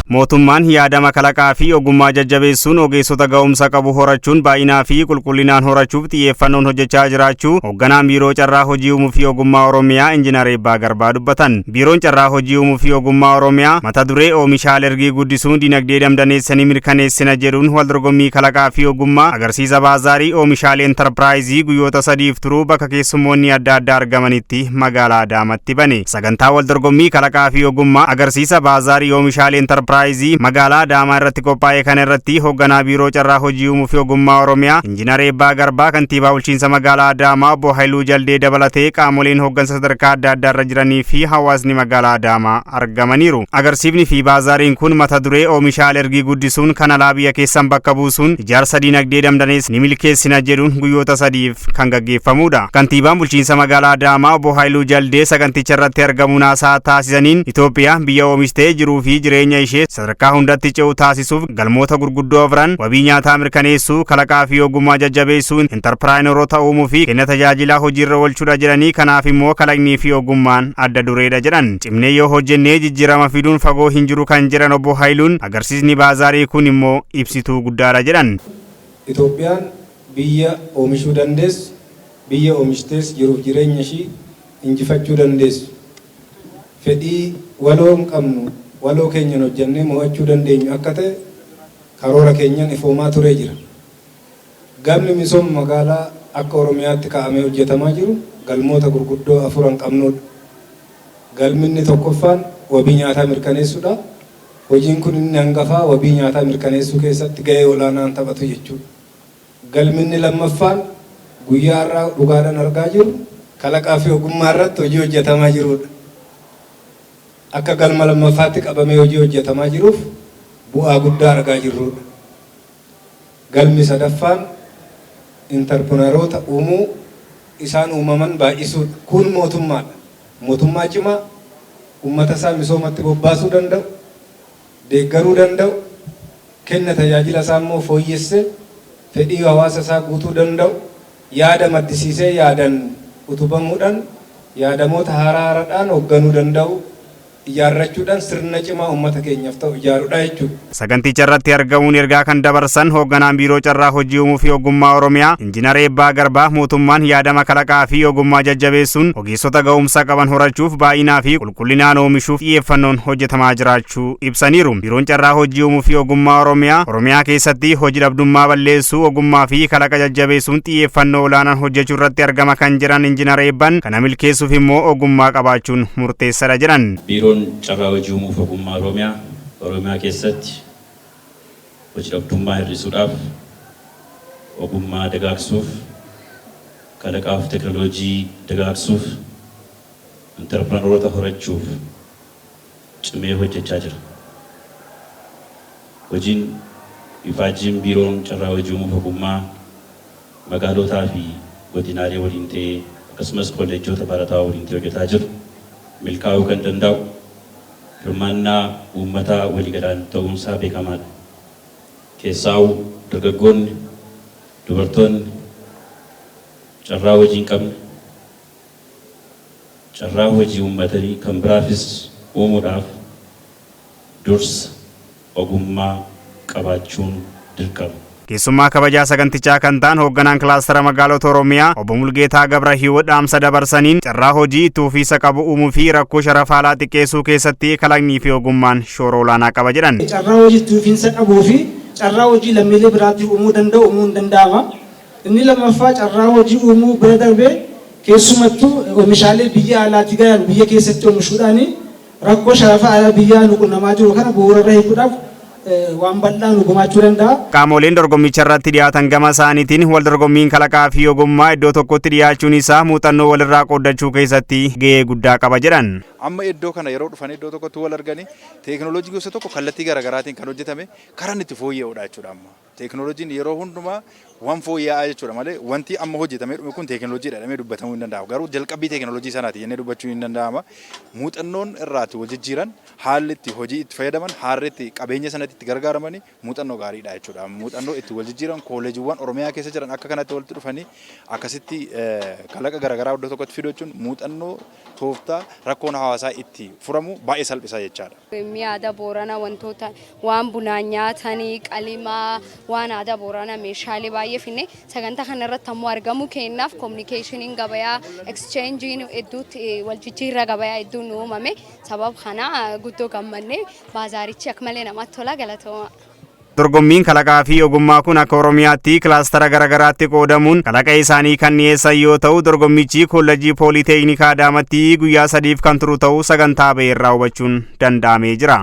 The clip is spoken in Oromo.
Mootummaan yaadama kalaqaa fi ogummaa jajjabeessuun ogeessota ga'umsa qabu horachuun baay'inaa fi qulqullinaan horachuuf xiyyeeffannoon hojjechaa jiraachuu hoogganaan biiroo carraa hojii uumuu fi ogummaa Oromiyaa Injiinar Eebbaa Garbaa dubbatan. Biiroon carraa hojii uumuu fi ogummaa Oromiyaa mata duree oomishaalee ergii guddisuun dinagdee damdaneessanii mirkaneessina jedhuun wal dorgommii kalaqaa fi ogummaa agarsiisa baazaarii oomishaalee enterpiraayizii guyyoota 3f turuu bakka keessummoonni adda addaa argamanitti magaalaa Adaamaatti bane. Sagantaa wal dorgommii kalaqaa fi ogummaa agarsiisa baazaarii oomishaalee enterpiraayizii magaalaa Adaamaa irratti qophaa'e kana irratti hoogganaa biiroo carraa hojii uumuu fi ogummaa Oromiyaa Injiinar Eebbaa Garbaa kantiibaa bulchiinsa magaalaa Adaamaa obbo Haayiluu Jaldee dabalatee qaamoleen hooggansa sadarkaa adda addaa irra jiranii fi hawaasni magaalaa Adaamaa argamaniiru. Agarsiifni fi baazaariin kun mata duree oomishaalee ergii guddisuun kan alaa biyya keessan bakka buusuun ijaarsa dinagdee damdanees ni milkeessina jedhuun guyyoota 3f kan gaggeeffamudha. Kantiibaan bulchiinsa magaalaa Adaamaa obbo Haayiluu Jaldee saganticha irratti argamuun haasaa taasisaniin Itoophiyaa biyya oomishtee jiruu fi jireenya ishee sadarkaa hundatti ce'u taasisuuf galmoota gurguddoo afran wabii nyaataa mirkaneessuu kalaqaa fi ogummaa jajjabeessuun enterpiraayinoota uumuu fi kenna tajaajilaa hojiirra oolchuudha jedhanii kanaaf immoo kalaqnii fi ogummaan adda dureedha jedhan. Cimnee yoo hojjennee jijjiirama fiduun fagoo hin jiru kan jedhan obbo Haayiluun agarsiisni baazaarii kun immoo ibsituu guddaadha jedhan. Itoophiyaan biyya oomishuu dandeessu, biyya oomishtees jiruuf jireenya ishii injifachuu dandeessu. Fedhii waloo hin qabnu waloo keenyan hojjennee mo'achuu dandeenyu akka ta'e karoora keenyan ifoomaa turee jira. Galmi misooma magaalaa akka Oromiyaatti kaa'amee hojjetamaa jiru galmoota gurguddoo 4 qabnudha. Galminni tokkoffaan wabii nyaataa mirkaneessuudha. Hojiin kun inni hangafaa wabii nyaataa mirkaneessuu keessatti gahee olaanaa taphatu jechuudha. Galminni lammaffaan guyyaa har'aa dhugaadhaan argaa jiru kalaqaa fi ogummaa irratti hojii hojjetamaa jirudha. Akka galma lammaffaatti qabamee hojii hojjetamaa jiruuf bu'aa guddaa argaa jirrudha. Galmi sadaffaan interpreneroota uumuu isaan uumaman baay'isuudha. Kun mootummaadha. Mootummaa cimaa uummata isaa misoomatti bobbaasuu danda'u, deeggaruu danda'u, kenna tajaajila isaa immoo fooyyessee fedhii hawaasa isaa guutuu danda'u, yaada maddisiisee yaadan utubamuudhaan yaadamoota haaraadhaan hoogganuu danda'u. Ijaarrachuudhaan sirna cimaa uummata keenyaaf ta'u ijaaruudha jechuudha. Saganticha irratti argamuun ergaa kan dabarsan hoogganaan biiroo carraa hojii uumuu fi ogummaa Oromiyaa Injiinar Eebbaa Garbaa mootummaan yaadama kalaqaa fi ogummaa jajjabeessuun ogeessota ga'umsa qaban horachuuf baay'inaa fi qulqullinaan oomishuuf xiyyeeffannoon hojjetamaa jiraachuu ibsaniiru. Biiroon carraa hojii uumuu fi ogummaa Oromiyaa keessatti hojii dhabdummaa balleessuu ogummaa fi kalaqa jajjabeessuun xiyyeeffannoo olaanaan hojjechuu irratti argama kan jiran Injiinar Eebbaan kana milkeessuuf immoo ogummaa qabaachuun murteessaadha jedhan. Carraa hojii uumuu fi ogummaa Oromiyaa keessatti hojii dhabdummaa hir'isuudhaaf ogummaa dagaagsuuf kalaqaa fi teekinooloojii dagaagsuuf interpreneroota horachuuf cimee hojjechaa jira. Hojiin ifaajiin biiroon carraa hojii uumuu fi ogummaa magaalotaa fi godinaalee waliin ta'ee akkasumas kolleejjota barataa waliin ta'ee hojjetaa jiru milkaa'uu kan danda'u hirmaannaa uummataa waliigalaan ta'uunsaa beekamaadha. Keessaa'uu dargaggoonni, dubartoonni carraa hojii hin qabne, carraa hojii uummatanii kan biraafis uumuudhaaf dursa ogummaa qabaachuun dirqama. Keessummaa kabajaa sagantichaa kan ta'an hoogganaan kilaastara magaalota Oromiyaa obbo Mulgeetaa Gabrahiiwoot dhaamsa dabarsaniin carraa hojii itti fufiinsa qabu uumuu fi rakkoo sharafa alaa xiqqeessuu keessatti kalaqnii fi ogummaan shoora olaanaa qaba jedhan. Carraa hojii itti fufiinsa qabuu fi carraa hojii lammiilee biraatiif uumuu danda'u uumuun danda'ama. Inni lammaffaa carraa hojii uumuu bira darbee keessumattuu oomishaalee biyya alaatti gahan biyya keessatti oomishuudhaan rakkoo sharafa alaa biyyaa nuqunnamaa jiru kana bu'uura irra hiikuudhaaf waan bal'aan gumaachuu danda'a. Qaamoleen dorgommicha irratti dhiyaatan gama isaaniitiin wal dorgommiin kalaqaa fi ogummaa iddoo tokkotti dhiyaachuun isaa muuxannoo walirraa qooddachuu keessatti gahee guddaa qaba jedhan. Amma iddoo kana yeroo dhufan iddoo tokkotti wal arganii teekinooloojii gosa tokko kallattii garaagaraatiin kan hojjetame karaan itti fooyya'uudha jechuudha. Amma teekinooloojiin yeroo hundumaa waan fooyya'aa jechuudha malee wanti amma hojjetamee dhume kun teekinooloojii jedhamee dubbatamuu hin danda'amu. Garuu jalqabbii teekinooloojii sanaati jennee dubbachuu hin danda'ama. Muuxannoon irraatti wal jijjiiran haalli itti hojii itti fayyadaman haalli itti qabeenya sanatti itti gargaaramanii muuxannoo gaariidha jechuudha. Muuxannoo itti wal jijjiiran kooleejiiwwan Oromiyaa keessa jiran akka kanatti walitti dhufanii akkasitti kalaqa garaagaraa iddoo tokkotti fiduu jechuun muuxannoo tooftaa rakkoon hawaasaa itti furamu baay'ee salphisa jechaadha. Aadaa Booranaa wantoota waan bunaa nyaatanii qalimaa waan aadaa Booranaa meeshaalee baay'ee finne sagantaa kanarratti ammoo argamu kennaaf kominikeeshiniin gabayaa exchangein hedduutti wal jijjiirraa gabayaa hedduun uumame sabab kana guddoo gammannee baazaarichi akka malee namatti tola galatooma. Dorgommiin kalaqaa fi ogummaa kun akka Oromiyaatti kilaastara garaagaraatti qoodamuun kalaqa isaanii kan dhiyeessan yoo ta'u dorgommichi koolleejjii Pooliteeknikaa Adaamaatti guyyaa 3 kan turu ta'uu sagantaa ba'e irraa hubachuun danda'amee jira.